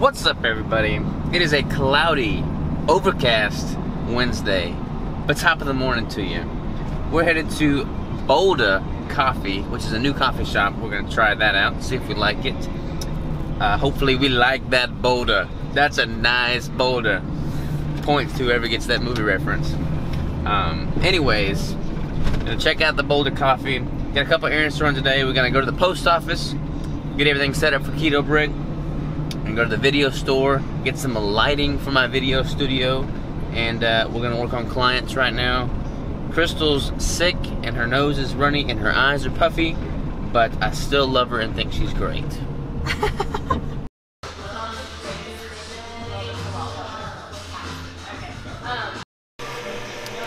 What's up, everybody? It is a cloudy, overcast Wednesday, but top of the morning to you. We're headed to Boulder Coffee, which is a new coffee shop. We're gonna try that out, see if we like it. Hopefully we like that Boulder. That's a nice Boulder. Points to whoever gets that movie reference. Anyways, gonna check out the Boulder Coffee. Got a couple errands to run today. We're gonna go to the post office, get everything set up for Keto Brick, and go to the video store, get some lighting for my video studio, and we're gonna work on clients right now. Crystal's sick and her nose is runny and her eyes are puffy, but I still love her and think she's great.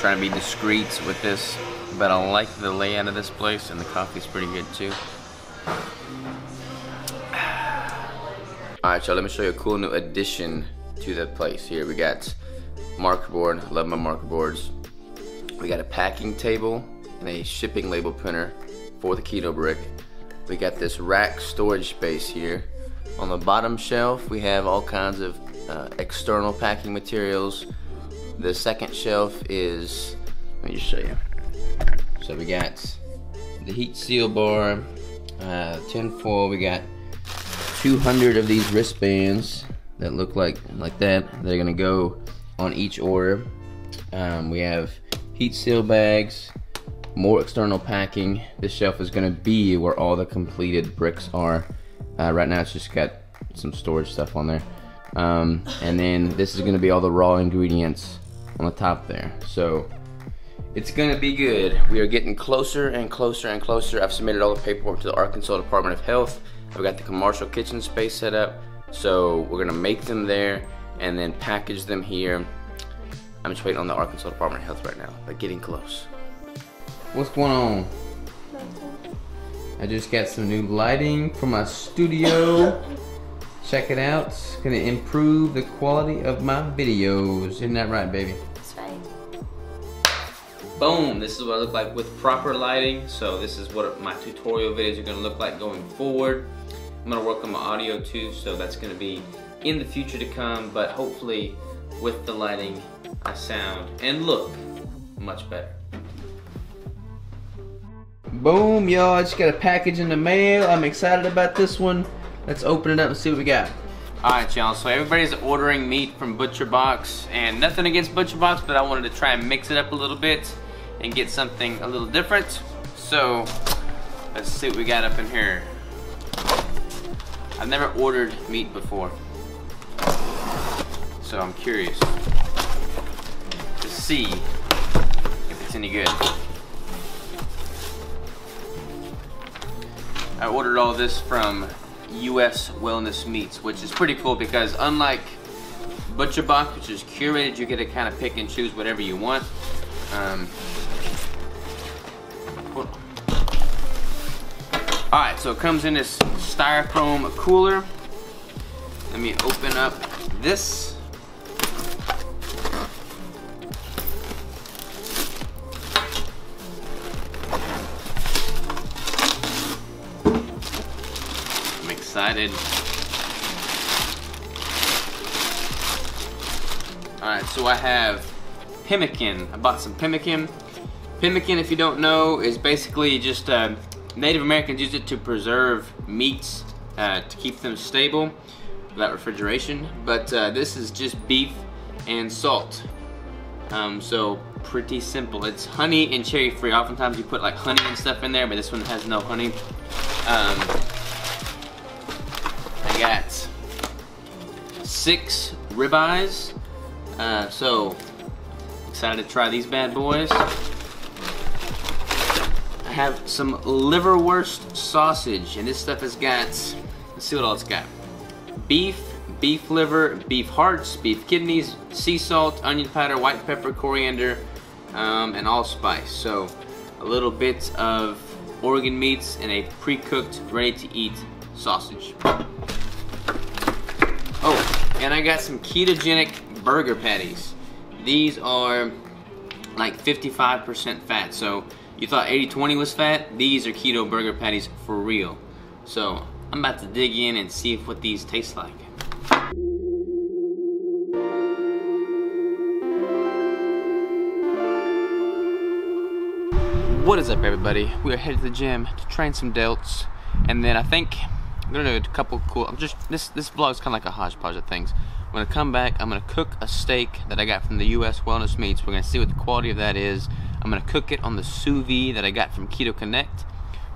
Trying to be discreet with this, but I like the layout of this place and the coffee's pretty good too. Alright, y'all, let me show you a cool new addition to the place. Here we got marker board. I love my marker boards. We got a packing table and a shipping label printer for the Keto Brick. We got this rack storage space here. On the bottom shelf we have all kinds of external packing materials. The second shelf is, let me just show you. So we got the heat seal bar, tinfoil. We got 200 of these wristbands that look like that. They're gonna go on each order. We have heat seal bags, more external packing. This shelf is gonna be where all the completed bricks are. Right now it's just got some storage stuff on there. And then this is gonna be all the raw ingredients on the top there. So it's gonna be good. We are getting closer and closer and closer. I've submitted all the paperwork to the Arkansas Department of Health. I've got the commercial kitchen space set up, so we're gonna make them there and then package them here. I'm just waiting on the Arkansas Department of Health right now, but getting close. What's going on? I just got some new lighting for my studio. Check it out. It's gonna improve the quality of my videos. Isn't that right, baby? That's right. Boom, this is what I look like with proper lighting. So this is what my tutorial videos are gonna look like going forward. I'm gonna work on my audio too, so that's gonna be in the future to come, but hopefully with the lighting, I sound and look much better. Boom, y'all, I just got a package in the mail. I'm excited about this one. Let's open it up and see what we got. Alright, y'all, so everybody's ordering meat from Butcher Box, and nothing against Butcher Box, but I wanted to try and mix it up a little bit and get something a little different. So let's see what we got up in here. I've never ordered meat before, so I'm curious to see if it's any good. I ordered all this from US Wellness Meats, which is pretty cool because unlike Butcher Box, which is curated, you get to kind of pick and choose whatever you want. Alright, so it comes in this styrofoam cooler. Let me open up this. I'm excited. Alright, so I have Pemmican. I bought some Pemmican. Pemmican, if you don't know, is basically just Native Americans use it to preserve meats to keep them stable without refrigeration. But this is just beef and salt. So pretty simple. It's honey and cherry free. Oftentimes you put like honey and stuff in there, but this one has no honey. I got 6 ribeyes. So excited to try these bad boys. I have some Liverwurst Sausage, and this stuff has got, let's see what all it's got. Beef, beef liver, beef hearts, beef kidneys, sea salt, onion powder, white pepper, coriander, and allspice. So a little bit of organ meats and a pre-cooked, ready-to-eat sausage. Oh, and I got some ketogenic burger patties. These are like 55% fat, so you thought 80-20 was fat? These are keto burger patties for real. So I'm about to dig in and see what these taste like. What is up, everybody? We are headed to the gym to train some delts, and then I think I'm gonna do a couple cool. This vlog is kind of like a hodgepodge of things. I'm gonna come back. I'm gonna cook a steak that I got from the U.S. Wellness Meats. We're gonna see what the quality of that is. I'm gonna cook it on the Sous Vide that I got from Keto Connect.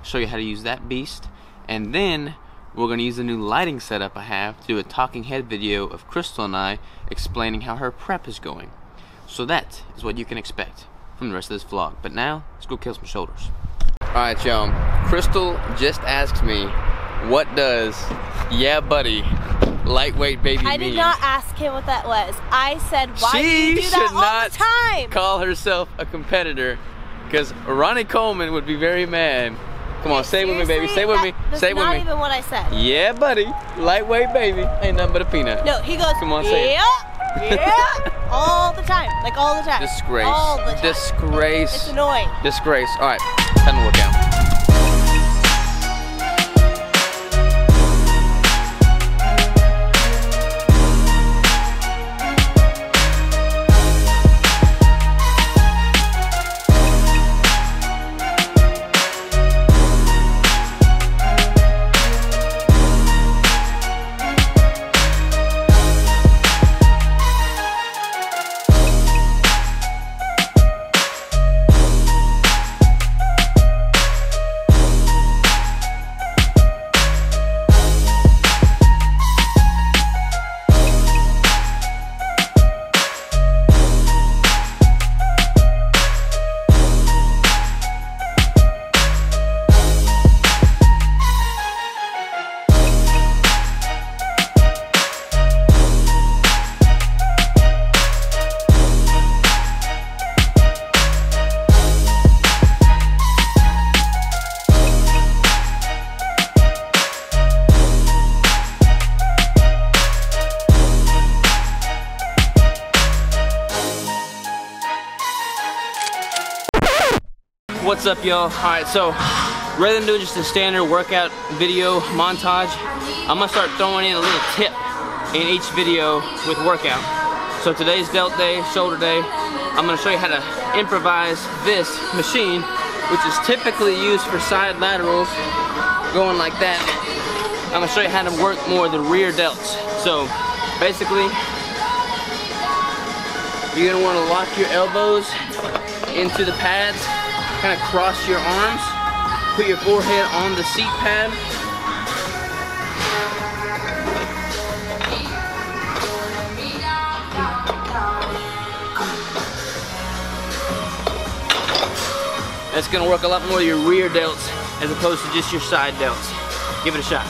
Show you how to use that beast, and then we're gonna use the new lighting setup I have to do a talking head video of Crystal and I explaining how her prep is going. So that is what you can expect from the rest of this vlog. But now, let's go kill some shoulders. Alright, y'all. Crystal just asked me, what does "yeah buddy" lightweight baby mean? I did not ask him what that was. I said, why do you do that all the time? She should not call herself a competitor, because Ronnie Coleman would be very mad. Come on, say it with me, baby. Say it with me. Say it with me. That's not even what I said. Yeah, buddy. Lightweight baby. Ain't nothing but a peanut. No, he goes, come on, say it. Yeah, all the time. Like all the time. Disgrace. All the time. Disgrace. It's annoying. Disgrace. Alright, time to work out. What's up, y'all? Alright, so rather than doing just a standard workout video montage, I'm gonna start throwing in a little tip in each video with workout. So today's delt day, shoulder day, I'm gonna show you how to improvise this machine, which is typically used for side laterals, going like that. I'm gonna show you how to work more the rear delts. So basically, you're gonna wanna lock your elbows into the pads, kind of cross your arms, put your forehead on the seat pad. That's gonna work a lot more of your rear delts as opposed to just your side delts. Give it a shot.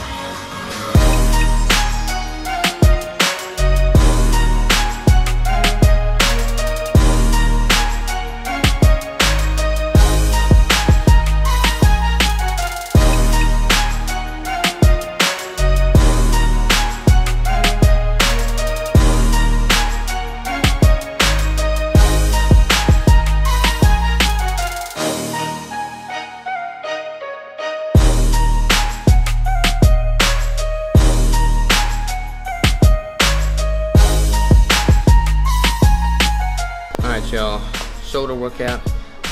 Y'all, shoulder workout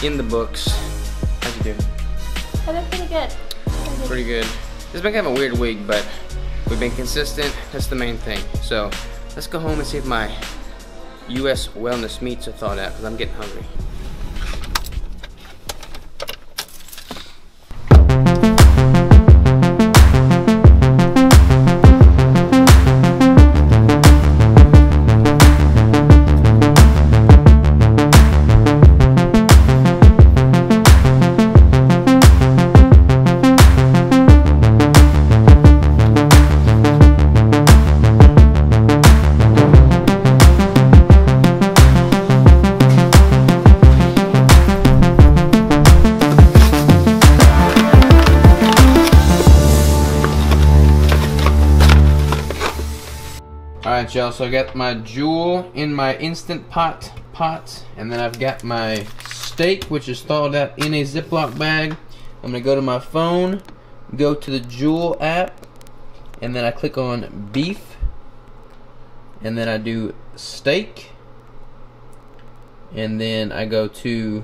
in the books. How'd you do? I did pretty good. Pretty good. It's been kind of a weird week, but we've been consistent. That's the main thing. So let's go home and see if my U.S. Wellness Meats are thawed out, because I'm getting hungry. Alright, y'all, so I got my Joule in my Instant Pot, and then I've got my steak, which is thawed out in a Ziploc bag. I'm going to go to my phone, go to the Joule app, and then I click on beef, and then I do steak, and then I go to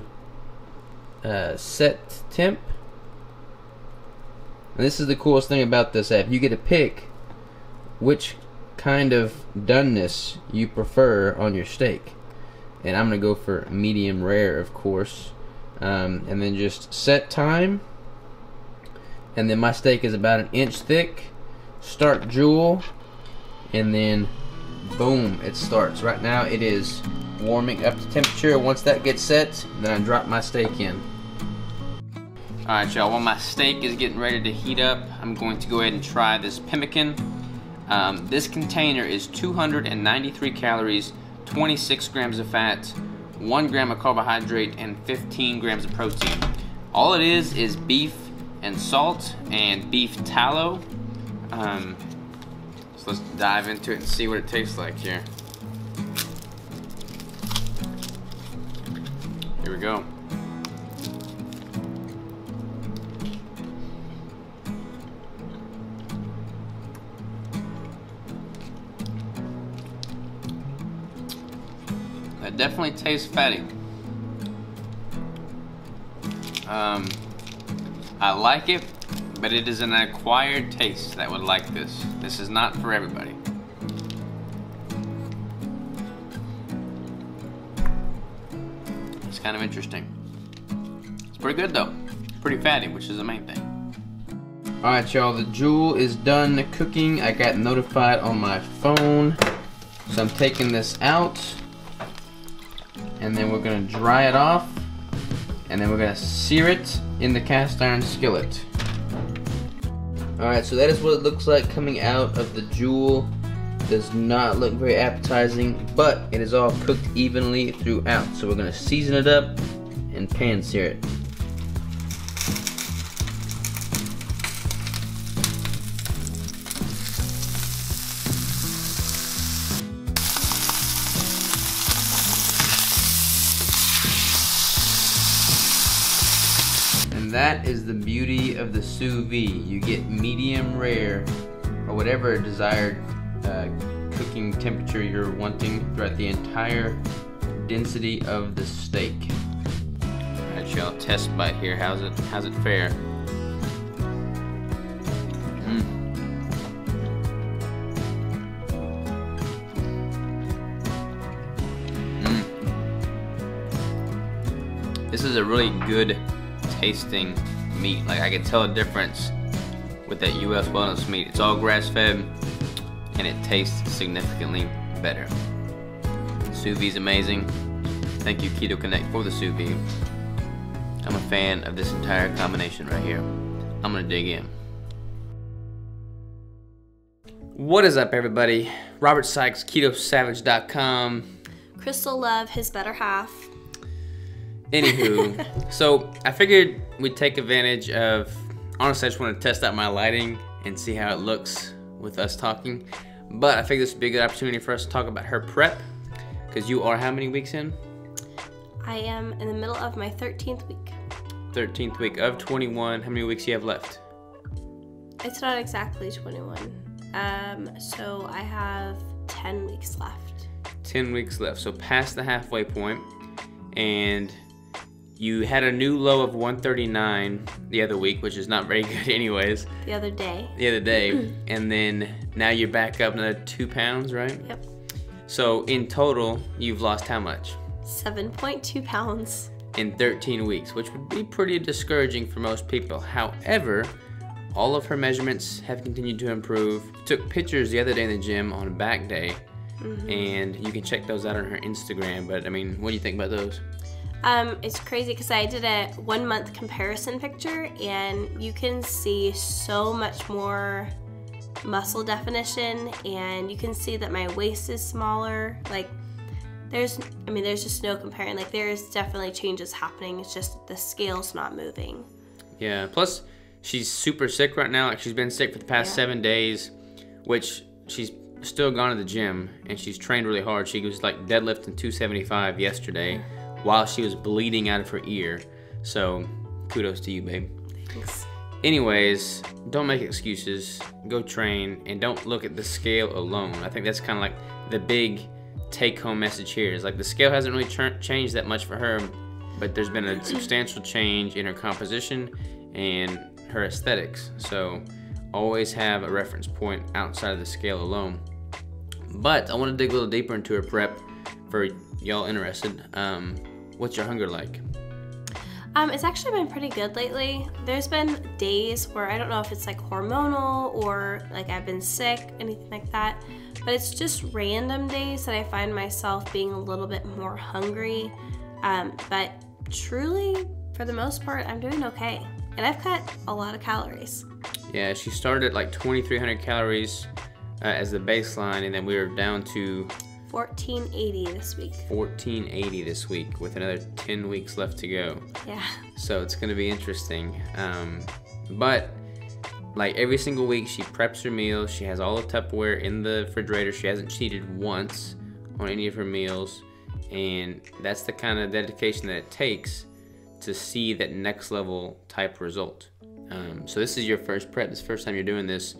set temp. And this is the coolest thing about this app. You get to pick which kind of doneness you prefer on your steak. And I'm going to go for medium rare, of course. And then just set time. And then my steak is about 1 inch thick. Start jewel. And then boom, it starts. Right now it is warming up to temperature. Once that gets set, then I drop my steak in. Alright y'all, while my steak is getting ready to heat up, I'm going to go ahead and try this pemmican. This container is 293 calories, 26 grams of fat, 1 gram of carbohydrate, and 15 grams of protein. All it is beef and salt and beef tallow. So let's dive into it and see what it tastes like here. Here we go. That definitely tastes fatty. I like it, but it is an acquired taste that would like this. This is not for everybody. It's kind of interesting. It's pretty good though. Pretty fatty, which is the main thing. Alright y'all, the jewel is done cooking. I got notified on my phone. So I'm taking this out. And then we're gonna dry it off. And then we're gonna sear it in the cast iron skillet. Alright, so that is what it looks like coming out of the jewel. Does not look very appetizing, but it is all cooked evenly throughout. So we're gonna season it up and pan sear it. And that is the beauty of the sous vide. You get medium rare, or whatever desired cooking temperature you're wanting throughout the entire density of the steak. Alright y'all, test bite here. How's it fare? This is a really good tasting meat. Like, I can tell a difference with that U.S. wellness meat. It's all grass-fed and it tastes significantly better. Sous vide's amazing. Thank you Keto Connect for the sous vide. I'm a fan of this entire combination right here. I'm gonna dig in. What is up everybody? Robert Sykes, KetoSavage.com. Crystal Love, his better half. Anywho, so I figured we'd take advantage of, honestly I just want to test out my lighting and see how it looks with us talking, but I figured this would be a good opportunity for us to talk about her prep, because you are how many weeks in? I am in the middle of my 13th week. 13th week of 21. How many weeks do you have left? It's not exactly 21. So I have 10 weeks left. 10 weeks left, so past the halfway point, and you had a new low of 139 the other week, which is not very good anyways. The other day. And then now you're back up another 2 pounds, right? Yep. So in total, you've lost how much? 7.2 pounds. In 13 weeks, which would be pretty discouraging for most people. However, all of her measurements have continued to improve. Took pictures the other day in the gym on a back day, and you can check those out on her Instagram. But I mean, what do you think about those? It's crazy because I did a 1 month comparison picture, and you can see so much more muscle definition, and you can see that my waist is smaller. Like, there's just no comparing. Like, there's definitely changes happening. It's just the scale's not moving. Yeah, plus she's super sick right now. Like, she's been sick for the past 7 days, which she's still gone to the gym, and she's trained really hard. She was like deadlifting 275 yesterday while she was bleeding out of her ear. So kudos to you, babe. Thanks. Anyways, don't make excuses. Go train, and don't look at the scale alone. I think that's kind of like the big take-home message here. Is like the scale hasn't really changed that much for her but there's been a substantial change in her composition and her aesthetics. So always have a reference point outside of the scale alone. But I want to dig a little deeper into her prep for y'all interested. What's your hunger like? It's actually been pretty good lately. There's been days where I don't know if it's like hormonal or like I've been sick, anything like that, but it's just random days that I find myself being a little bit more hungry. But truly, for the most part, I'm doing okay. And I've cut a lot of calories. Yeah, she started at like 2,300 calories as the baseline, and then we were down to 1480 this week. 1480 this week with another 10 weeks left to go. Yeah. So it's going to be interesting. But like every single week she preps her meals. She has all the Tupperware in the refrigerator. She hasn't cheated once on any of her meals. And that's the kind of dedication that it takes to see that next level type result. So this is your first prep. This is the first time you're doing this.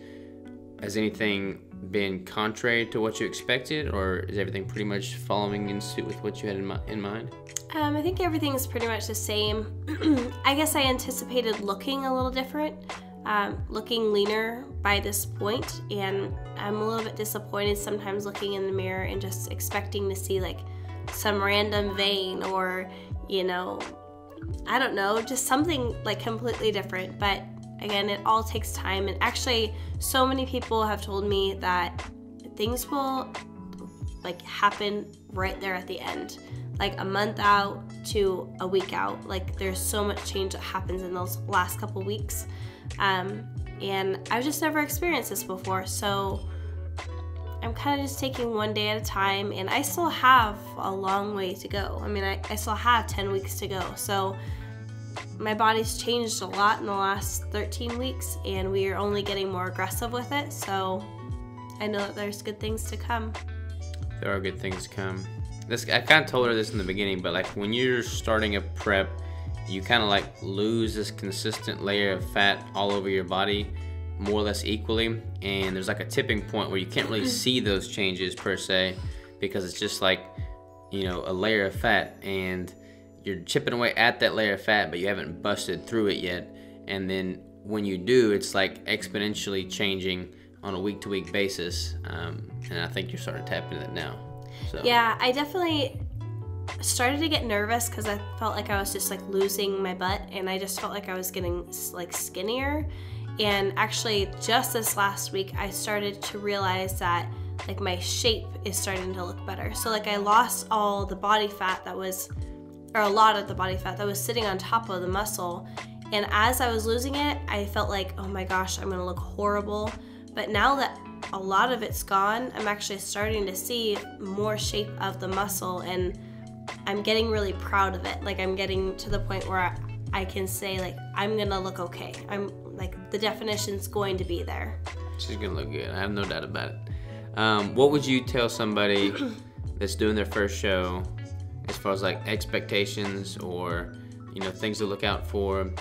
Has anything been contrary to what you expected, or is everything pretty much following in suit with what you had in mind? I think everything is pretty much the same. I guess I anticipated looking a little different, looking leaner by this point, and I'm a little bit disappointed sometimes looking in the mirror and just expecting to see like some random vein or, you know, I don't know, just something like completely different. But again, it all takes time, and actually so many people have told me that things will like happen right there at the end, like a month out to a week out. Like there's so much change that happens in those last couple weeks, and I've just never experienced this before, so I'm kind of just taking one day at a time, and I still have a long way to go. I mean, I still have 10 weeks to go, so my body's changed a lot in the last 13 weeks, and we are only getting more aggressive with it, so I know that there's good things to come. There are good things to come. I kind of told her this in the beginning, but like when you're starting a prep, you kind of like lose this consistent layer of fat all over your body more or less equally, and there's like a tipping point where you can't really see those changes per se, because it's just like, you know, a layer of fat, and you're chipping away at that layer of fat, but you haven't busted through it yet. And then when you do, it's like exponentially changing on a week-to-week basis. And I think you're starting to tap into that now. So. Yeah, I definitely started to get nervous because I felt like I was just like losing my butt, and I just felt like I was getting like skinnier. And actually, just this last week, I started to realize that like my shape is starting to look better. So like I lost all the body fat that was, or a lot of the body fat that was sitting on top of the muscle. And as I was losing it, I felt like, oh my gosh, I'm gonna look horrible. But now that a lot of it's gone, I'm actually starting to see more shape of the muscle, and I'm getting really proud of it. Like I'm getting to the point where I can say like, I'm gonna look okay. I'm like, the definition's going to be there. She's gonna look good, I have no doubt about it. What would you tell somebody that's doing their first show as far as like expectations or, you know, things to look out for,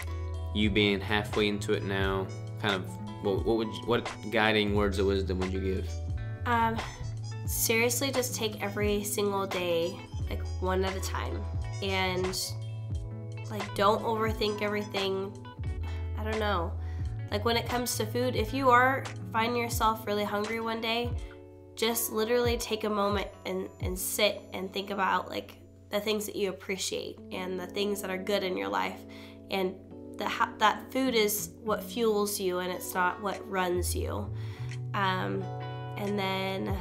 you being halfway into it now, kind of what guiding words of wisdom would you give? Seriously, just take every single day like one at a time, and like don't overthink everything. I don't know, like when it comes to food, if you find yourself really hungry one day, just literally take a moment and sit and think about like the things that you appreciate and the things that are good in your life, and that food is what fuels you and it's not what runs you. And then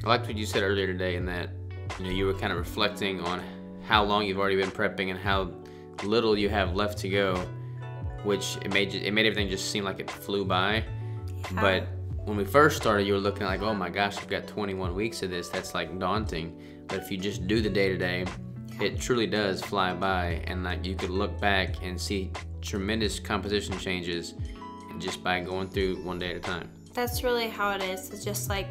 I liked what you said earlier today, in that, you know, you were kind of reflecting on how long you've already been prepping and how little you have left to go, which it made everything just seem like it flew by. Yeah. But when we first started, you were looking like, oh my gosh, we've got 21 weeks of this. That's like daunting. But if you just do the day-to-day, it truly does fly by, and like you could look back and see tremendous composition changes just by going through one day at a time. That's really how it is. It's just like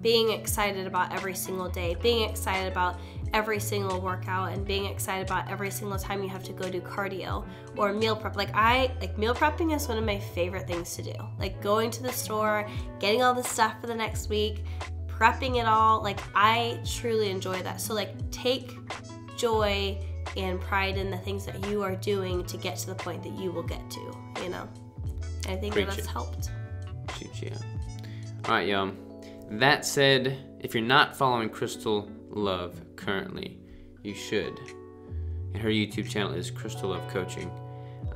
being excited about every single day, being excited about every single workout, and being excited about every single time you have to go do cardio or meal prep. Like meal prepping is one of my favorite things to do. Like going to the store, getting all the stuff for the next week, prepping it all. Like I truly enjoy that. So like take joy and pride in the things that you are doing to get to the point that you will get to, you know. And I think that that's helped. Shoot, yeah. All right, y'all. That said, if you're not following Crystal Love currently, you should. And her YouTube channel is Crystal Love Coaching.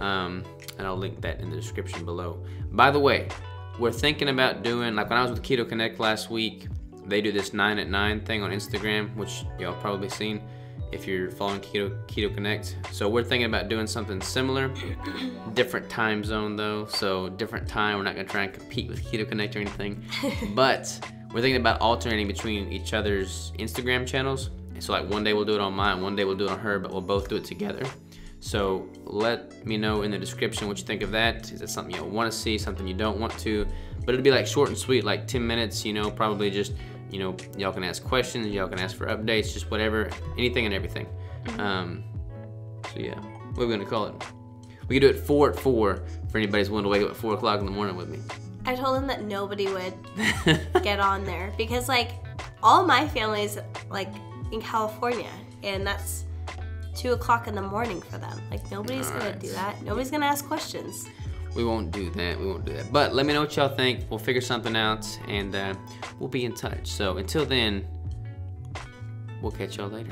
And I'll link that in the description below. By the way, we're thinking about doing, like when I was with Keto Connect last week, they do this 9 at 9 thing on Instagram, which y'all probably seen if you're following Keto Connect. So we're thinking about doing something similar. Different time zone though, so different time. We're not gonna try and compete with Keto Connect or anything. But we're thinking about alternating between each other's Instagram channels. So like one day we'll do it on mine, one day we'll do it on her, but we'll both do it together. So let me know in the description what you think of that. Is that something you want to see, something you don't want to? But it'll be like short and sweet, like 10 minutes, you know, probably just, you know, y'all can ask questions, y'all can ask for updates, just whatever, anything and everything. So yeah, what are we gonna call it? We could do it 4 at 4 for anybody's willing to wake up at 4 o'clock in the morning with me. I told him that nobody would get on there because like all my family's like in California and that's 2 o'clock in the morning for them. Like nobody's gonna do that. Nobody's gonna ask questions. We won't do that. We won't do that. But let me know what y'all think. We'll figure something out and we'll be in touch. So until then, we'll catch y'all later.